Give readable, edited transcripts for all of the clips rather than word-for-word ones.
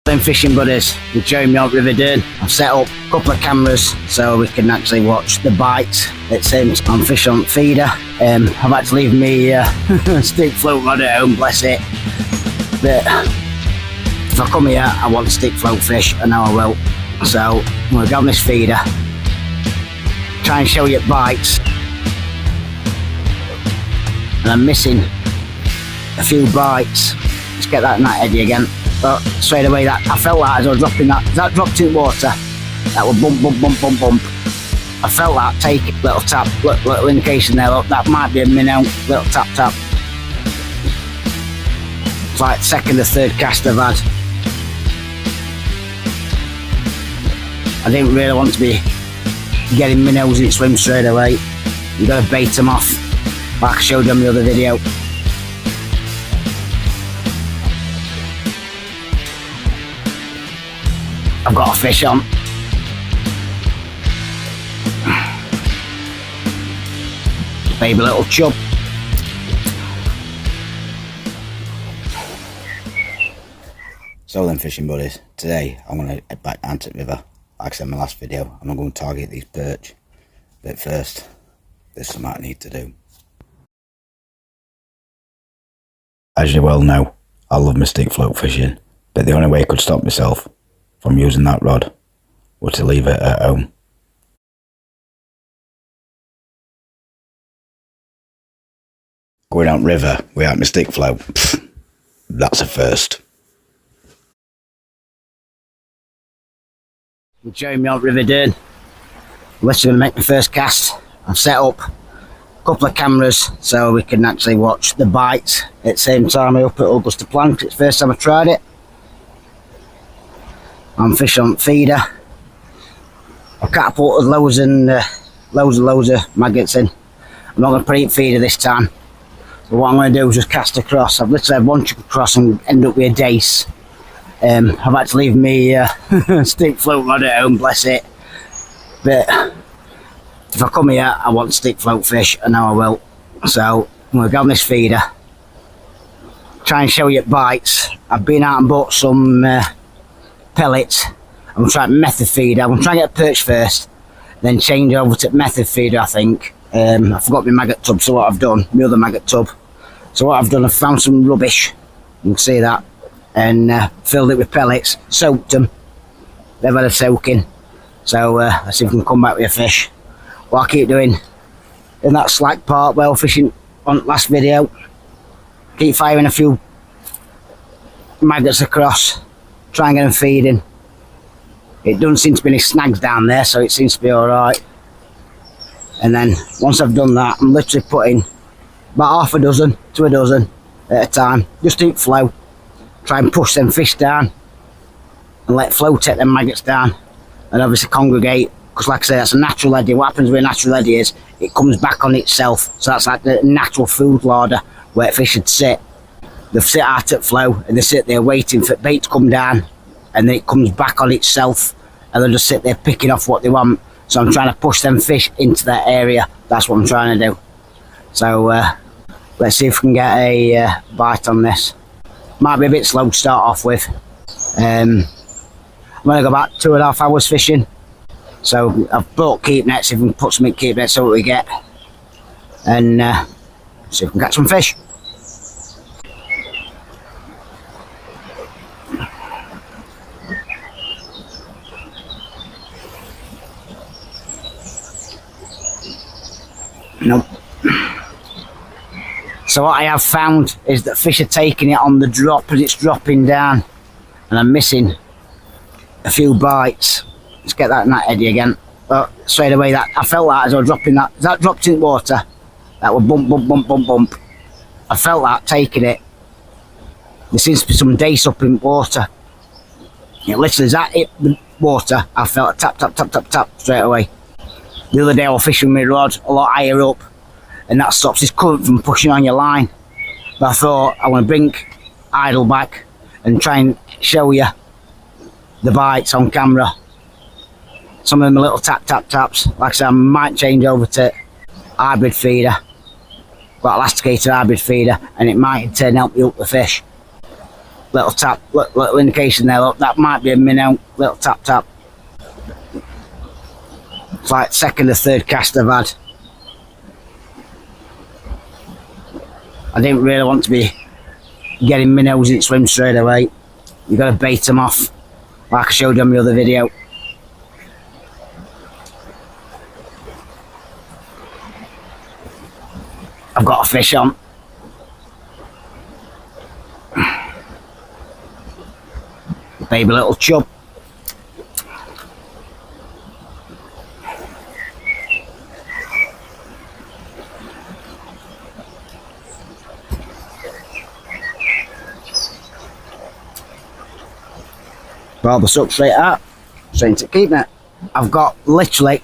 Then fishing buddies, we're showing me on River DEARNE. I've set up a couple of cameras so we can actually watch the bites. It seems I'm fish on feeder. I've had to leave me stick float rod at home, bless it. But if I come here, I want stick float fish, and now I will. So I'm going to go on this feeder, try and show you bites. And I'm missing a few bites. Let's get that in that eddy again. But straight away, that I felt that as I was dropping that. As that dropped in water, that would bump, bump, bump, bump, bump. I felt that take it, little tap, little indication there. Look, that might be a minnow. Little tap, tap. It's like second or third cast I've had. I didn't really want to be getting minnows in swim straight away. You got to bait them off, like I showed you in the other video. I've got a fish on. Baby little chub. So then fishing buddies, today I'm going to head back down to the river. Like I said in my last video, I'm going to target these perch. But first, there's something I need to do. As you well know, I love my stick float fishing, but the only way I could stop myself from using that rod was to leave it at home. Going out river without my stick float, that's a first. You're showing me on River DEARNE. I'm literally going to make my first cast. I've set up a couple of cameras so we can actually watch the bites at the same time. I hope it'll just to plan. It's the first time I've tried it. I'm fishing on feeder. I've catapulted loads and loads of maggots in. I'm not going to put it feeder this time. So what I'm going to do is just cast across. I've literally had one trip across and end up with a dace. I've had to leave me stick float rod at home, bless it. But if I come here, I want stick float fish, and now I will. So I'm going to go on this feeder, try and show you bites. I've been out and bought some pellets. I'm going to try method feeder. I'm going to try and get a perch first, then change over to method feeder, I think. I forgot my maggot tub, so what I've done, my other maggot tub. So what I've done, I've found some rubbish, you can see that, and filled it with pellets, soaked them. They've had a soaking. So let's see if we can come back with a fish. What I keep doing in that slack part, well fishing on last video, keep firing a few maggots across, try and get them feeding. It doesn't seem to be any snags down there, so it seems to be alright. And then once I've done that, I'm literally putting about half a dozen to a dozen at a time, just to flow. Try and push them fish down and let flow take them maggots down, and obviously congregate, because like I say, that's a natural eddy. What happens with a natural eddy is it comes back on itself, so that's like the natural food larder where fish should sit. They sit out at flow and they sit there waiting for bait to come down, and then it comes back on itself, and they'll just sit there picking off what they want. So I'm trying to push them fish into that area. That's what I'm trying to do. So let's see if we can get a bite on this. Might be a bit slow to start off with. I'm going to go about 2.5 hours fishing. So I've bought keep nets, if we can put some in keep nets, so what we get. And see if we can catch some fish. Nope. So what I have found is that fish are taking it on the drop as it's dropping down, and I'm missing a few bites. Let's get that in that eddy again. But straight away, that I felt that as I was dropping that. As that dropped in water, that would bump, bump, bump, bump, bump. I felt that taking it. There seems to be some dace up in water. It literally, as that hit the water, I felt a tap, tap, tap, tap, tap straight away. The other day I was fishing with my rod a lot higher up, and that stops this current from pushing on your line. But I thought I want to bring idle back and try and show you the bites on camera. Some of them are little tap tap taps. Like I said, I might change over to hybrid feeder, got elasticated hybrid feeder, and it might in turn help you up the fish. Little tap, little indication there, look, that might be a minnow. Little tap tap. It's like second or third cast I've had. I didn't really want to be getting minnows in swim straight away. You got to bait them off, like I showed you on my other video. I've got a fish on. Baby little chub. Roll this up straight out, straight into keeping it. I've got literally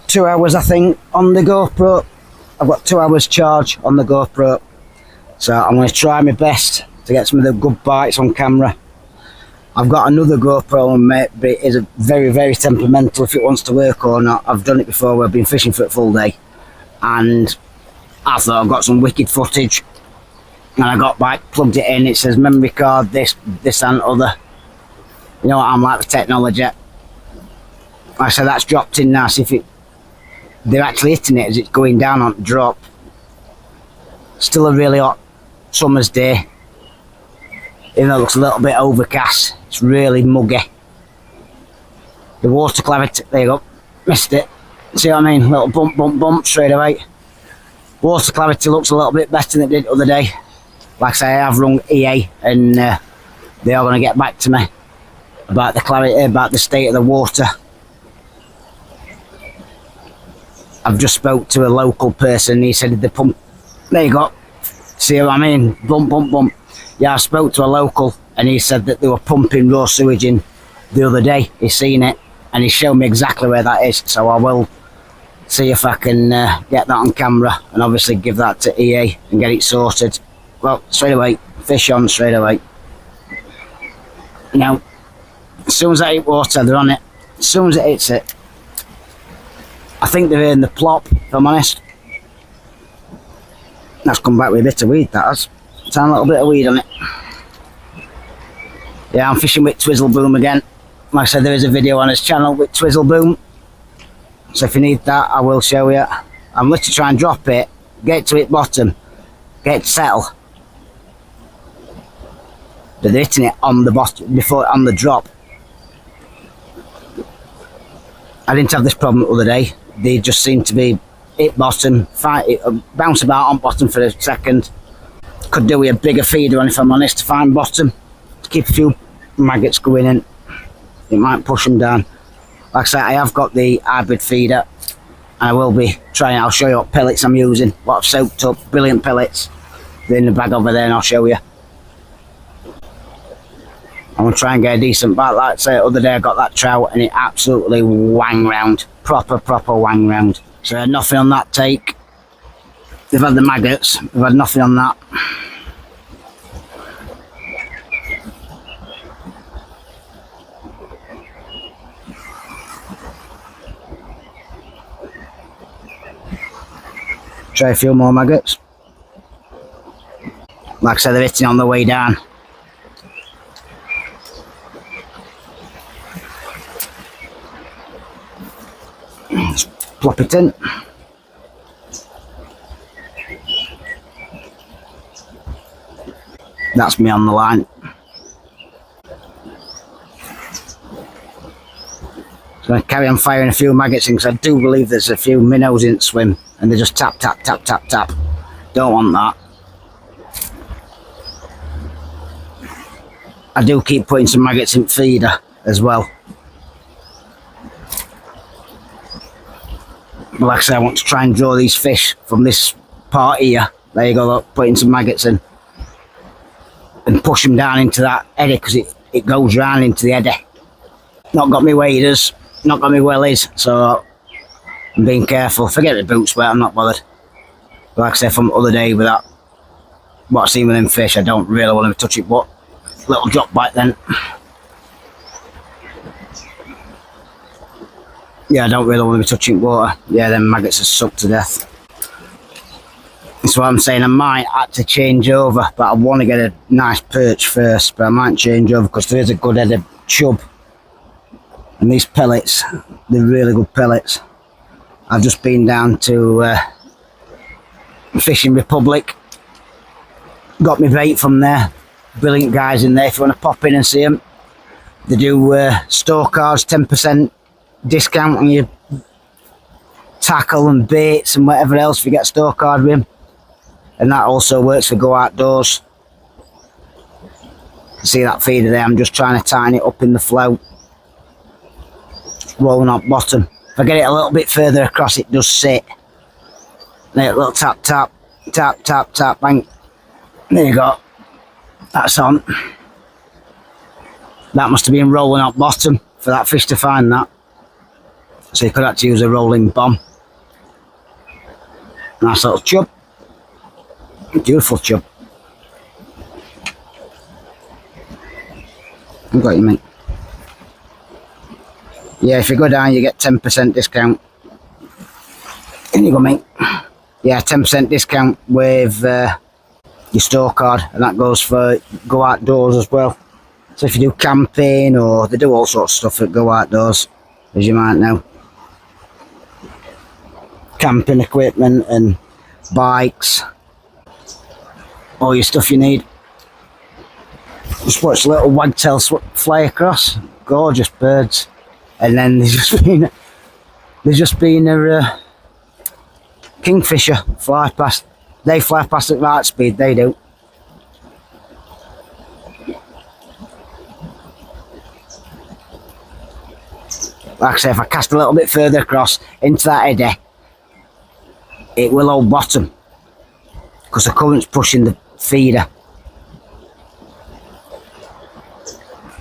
2 hours I think on the GoPro. I've got 2 hours charge on the GoPro. So I'm going to try my best to get some of the good bites on camera. I've got another GoPro, mate, but it is very, very temperamental if it wants to work or not. I've done it before where I've been fishing for a full day. And I thought I've got some wicked footage. And I got back, plugged it in, it says memory card, this and other. You know what I'm like with technology. Like I said, that's dropped in now, see if they're actually hitting it as it's going down on the drop. Still a really hot summer's day. Even though it looks a little bit overcast, it's really muggy. The water clarity, there you go, missed it. See what I mean? Little bump, bump, bump straight away. Water clarity looks a little bit better than it did the other day. Like I say, I have rung EA and they are going to get back to me about the clarity, about the state of the water. I've just spoke to a local person, he said the pump, there you go, see what I mean, bump, bump, bump. Yeah, I spoke to a local and he said that they were pumping raw sewage in the other day, he's seen it and he showed me exactly where that is, so I will see if I can get that on camera and obviously give that to EA and get it sorted. Well, straight away, fish on straight away. Now, as soon as I hit water, they're on it. As soon as it hits it, I think they're in the plop, if I'm honest. That's come back with a bit of weed, that has. Tiny little bit of weed on it. Yeah, I'm fishing with Twizzle Boom again. Like I said, there is a video on his channel with Twizzle Boom. So if you need that, I will show you. I'm literally trying to drop it, get it to its bottom, get it to settle. But they're hitting it on the bottom, before on the drop. I didn't have this problem the other day. They just seem to be hit bottom, bounce about on bottom for a second. Could do with a bigger feeder on, if I'm honest, to find bottom. To keep a few maggots going in. It might push them down. Like I said, I have got the hybrid feeder. And I will be trying, I'll show you what pellets I'm using. What I've soaked up, brilliant pellets. They're in the bag over there and I'll show you. I'm going to try and get a decent bite. Like I say, the other day I got that trout and it absolutely wang round. Proper wang round. So nothing on that take. They've had the maggots, they've had nothing on that. Try a few more maggots. Like I said, they're hitting on the way down. Just plop it in. That's me on the line. So I'm going to carry on firing a few maggots in, because I do believe there's a few minnows in the swim and they just tap, tap, tap, tap, tap. Don't want that. I do keep putting some maggots in feeder as well. But like I say, I want to try and draw these fish from this part here. There you go, look, putting some maggots in. And push them down into that eddy, because it goes round into the eddy. Not got me waders, not got me wellies, so I'm being careful. Forget the boots, but I'm not bothered. But like I said, from the other day with that, what I've seen with them fish, I don't really want to touch it, but little drop bite then. Yeah, I don't really want to be touching water. Yeah, them maggots are sucked to death. That's what I'm saying. I might have to change over, but I want to get a nice perch first. But I might change over because there is a good head of chub. And these pellets, they're really good pellets. I've just been down to Fishing Republic. Got my bait from there. Brilliant guys in there if you want to pop in and see them. They do store cards, 10% discount on your tackle and baits and whatever else if you get a store card with them. And that also works for Go Outdoors. See that feeder there? I'm just trying to tighten it up in the float. It's rolling up bottom. If I get it a little bit further across, it does sit. There, little tap, tap, tap, tap, tap, bang. There you go. That's on. That must have been rolling up bottom for that fish to find that. So you could actually use a rolling bomb. Nice little chub. Beautiful chub. I've got you, mate. Yeah, if you go down, you get 10% discount. In you go, mate. Yeah, 10% discount with your store card, and that goes for Go Outdoors as well. So if you do camping, or they do all sorts of stuff at Go Outdoors, as you might know. Camping equipment and bikes. All your stuff you need. Just watch the little wagtail fly across. Gorgeous birds. And then there's just been a kingfisher fly past. They fly past at right speed, they do. Like I say, if I cast a little bit further across into that eddy, it will hold bottom because the current's pushing the feeder.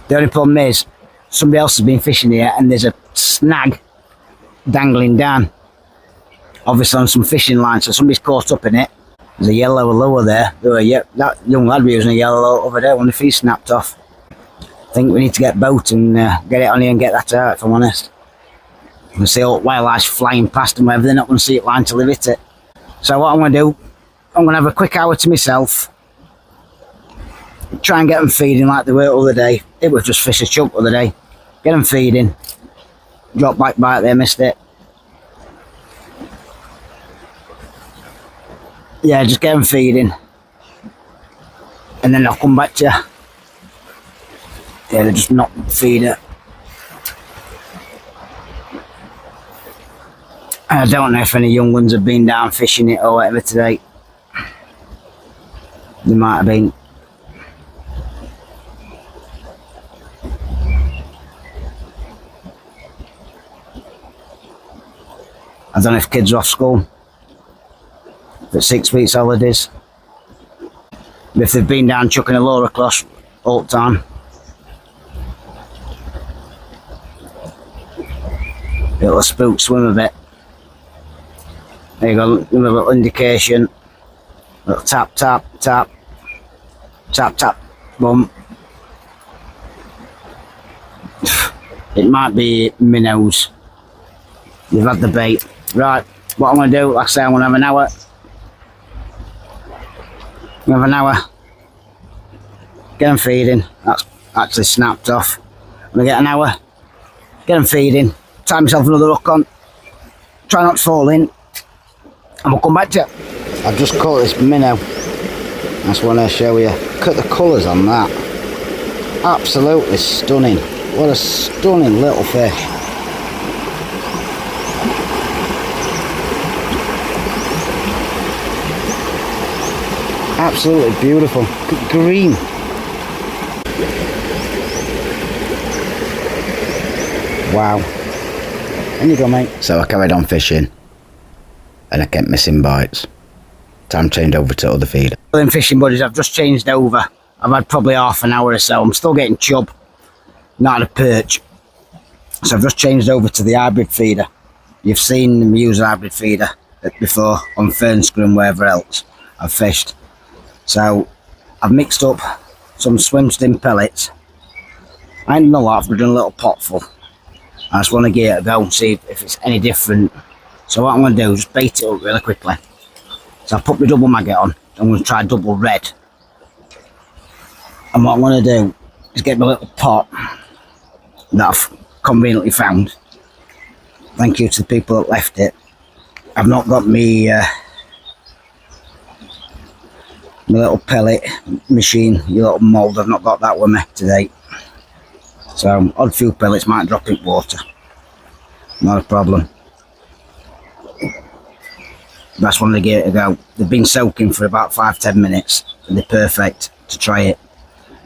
The only problem is somebody else has been fishing here and there's a snag dangling down, obviously on some fishing line, so somebody's caught up in it. There's a yellow lure there. That young lad was using a yellow lure over there when the feet snapped off. I think we need to get a boat and get it on here and get that out, if I'm honest. You can see all wildlife flying past and whatever, they're not going to see it line till they hit it. So what I'm going to do, I'm going to have a quick hour to myself. Try and get them feeding like they were the other day. It was just fish a chub the other day. Get them feeding. Drop back bite there, missed it. Yeah, just get them feeding. And then I'll come back to you. Yeah, they're just not feeder. I don't know if any young ones have been down fishing it or whatever today. They might have been. I don't know if kids are off school. For 6 weeks holidays. If they've been down chucking a lure across all the time. It'll spook swim a bit. There you go, give a little indication. Little tap, tap, tap. Tap, tap, boom. It might be minnows. You've had the bait. Right, what I'm going to do, like I say, I'm going to have an hour. I'm going to have an hour. Get them feeding. That's actually snapped off. I'm going to get an hour. Get them feeding. Tie myself another hook on. Try not to fall in. And we'll come back to it. I've just caught this minnow. That's what I'll show you. Look at the colours on that. Absolutely stunning. What a stunning little fish. Absolutely beautiful. Green. Wow. In you go, mate. So I carried on fishing and I kept missing bites. Time to change over to other feeder. Them fishing buddies, I've just changed over. I've had probably half an hour or so. I'm still getting chub, not a perch. So I've just changed over to the hybrid feeder. You've seen them use a hybrid feeder before on fern screw and wherever else I've fished. So I've mixed up some swim stim pellets. I ain't done a lot, I've done a little pot full. I just want to give it a go and see if it's any different. So what I'm going to do is just bait it up really quickly. So I put my double maggot on. I'm going to try double red. And what I'm going to do is get my little pot that I've conveniently found. Thank you to the people that left it. I've not got me my little pellet machine, your little mould. I've not got that with me today. So odd few pellets might drop in water. Not a problem. That's when they give it a go. They've been soaking for about 5-10 minutes and they're perfect to try it.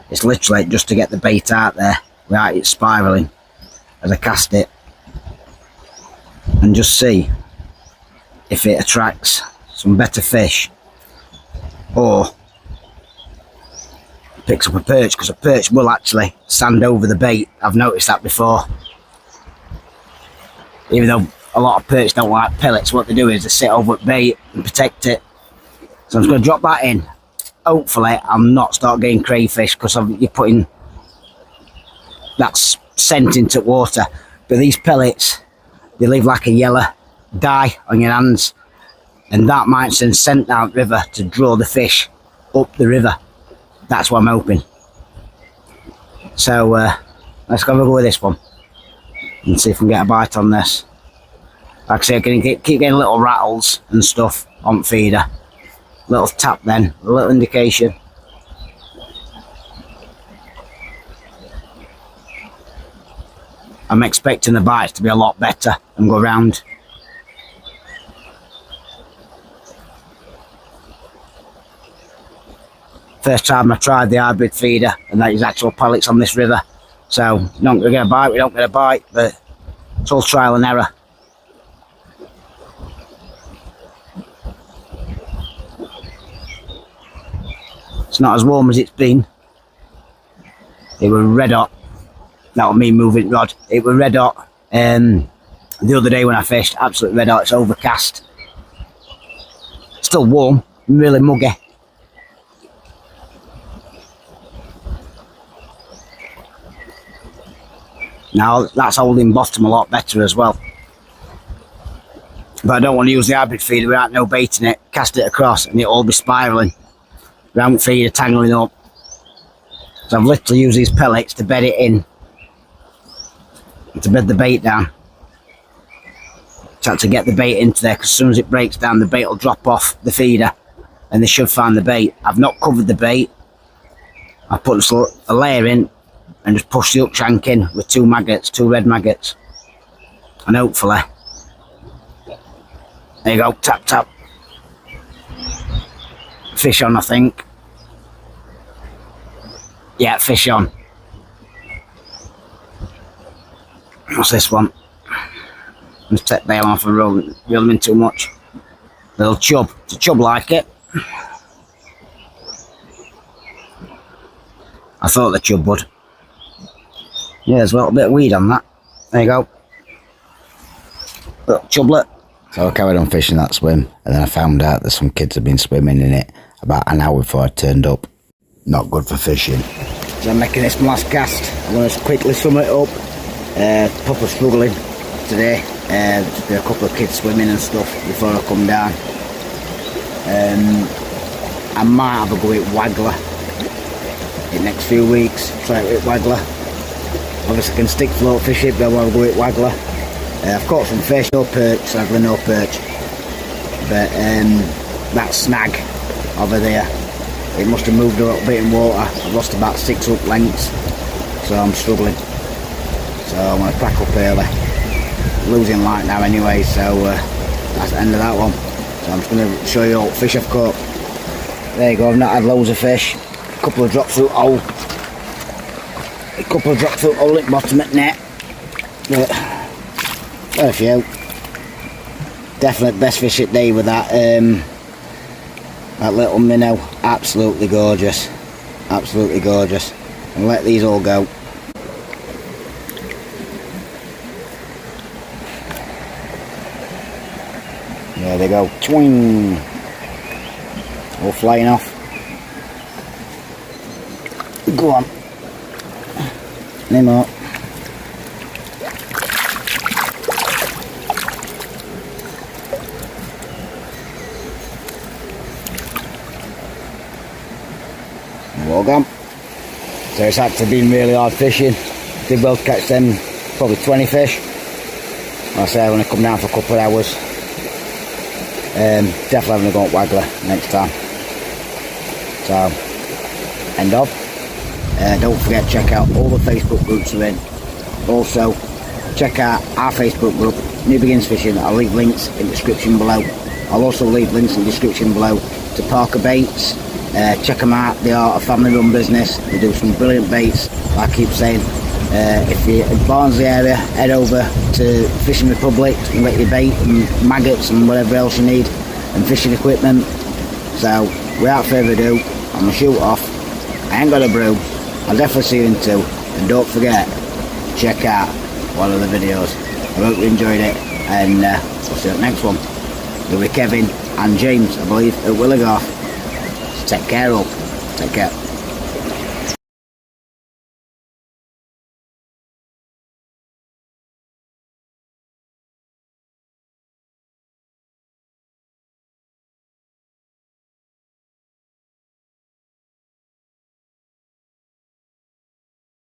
It's literally just to get the bait out there without it spiralling as I cast it, and just see if it attracts some better fish or picks up a perch, because a perch will actually stand over the bait. I've noticed that before. Even though a lot of perch don't like pellets, what they do is they sit over the bait and protect it. So I'm just going to drop that in. Hopefully I'll not start getting crayfish, because you're putting that scent into water. But these pellets, they leave like a yellow dye on your hands, and that might send scent down the river to draw the fish up the river. That's what I'm hoping. So let's go with this one and see if we can get a bite on this. Like I say, I can keep getting little rattles and stuff on feeder. Little tap then, a little indication. I'm expecting the bites to be a lot better and go round. First time I tried the hybrid feeder, and that is actual pellets on this river. So, not going to get a bite, we don't get a bite, but it's all trial and error. It's not as warm as it's been. It was red hot. That was me moving rod. It was red hot. The other day when I fished, absolutely red hot. It's overcast. Still warm, really muggy. Now that's holding bottom a lot better as well. But I don't want to use the hybrid feeder without no bait in it. Cast it across and it'll all be spiralling. Round feeder tangling up. So I've literally used these pellets to bed it in. To bed the bait down. To get the bait into there, because as soon as it breaks down, the bait will drop off the feeder and they should find the bait. I've not covered the bait. I put a layer in and just push the hook shank in with 2 maggots, 2 red maggots. And hopefully, there you go, tap tap. Fish on, I think. Yeah, fish on. What's this one? Let's take them off and reel them in too much. Little chub. It's a chub like it. I thought the chub would. Yeah, there's a little bit of weed on that. There you go. Little chublet. So I carried on fishing that swim, and then I found out that some kids had been swimming in it about an hour before I turned up. Not good for fishing. So I'm making this last cast. I'm going to quickly sum it up. Proper struggling today. There's been a couple of kids swimming and stuff before I come down. I might have a go at Waggler in the next few weeks. Try it with Waggler. Obviously I can stick float fishing, but I want to go at Waggler. I've caught some fish, no perch, sadly no perch. But that snag over there, it must have moved a little bit in water. I've lost about 6 hook lengths, so I'm struggling. So I'm going to crack up early. Losing light now anyway, so that's the end of that one. So I'm just going to show you all the fish I've caught. There you go, I've not had loads of fish. A couple of drop through hole. A couple of drop through hole at bottom at net. But a few. Definitely best fish at day with that that little minnow. Absolutely gorgeous. Absolutely gorgeous. And let these all go. There they go. Twing. All flying off. Go on. No more. all gone. So it's actually been really hard fishing. Did well to catch them, probably 20 fish. Like I say, I'm going to come down for a couple of hours. Definitely having a go at Waggler next time. So, end of. Don't forget to check out all the Facebook groups we're in. Also, check out our Facebook group, New Beginnings Fishing. I'll leave links in the description below. I'll also leave links in the description below to Parkerbaits. Check them out. They are a family run business. They do some brilliant baits. Like I keep saying, if you're in Barnsley area, head over to Fishing Republic and get your bait and maggots and whatever else you need and fishing equipment. So without further ado, I'm going to shoot off. I ain't got a brew. I'll definitely see you in 2. And don't forget, check out one of the videos. I hope you enjoyed it, and we'll see you at the next one. It'll be Kevin and James, I believe, at Willigarth. Take care, all. Take care.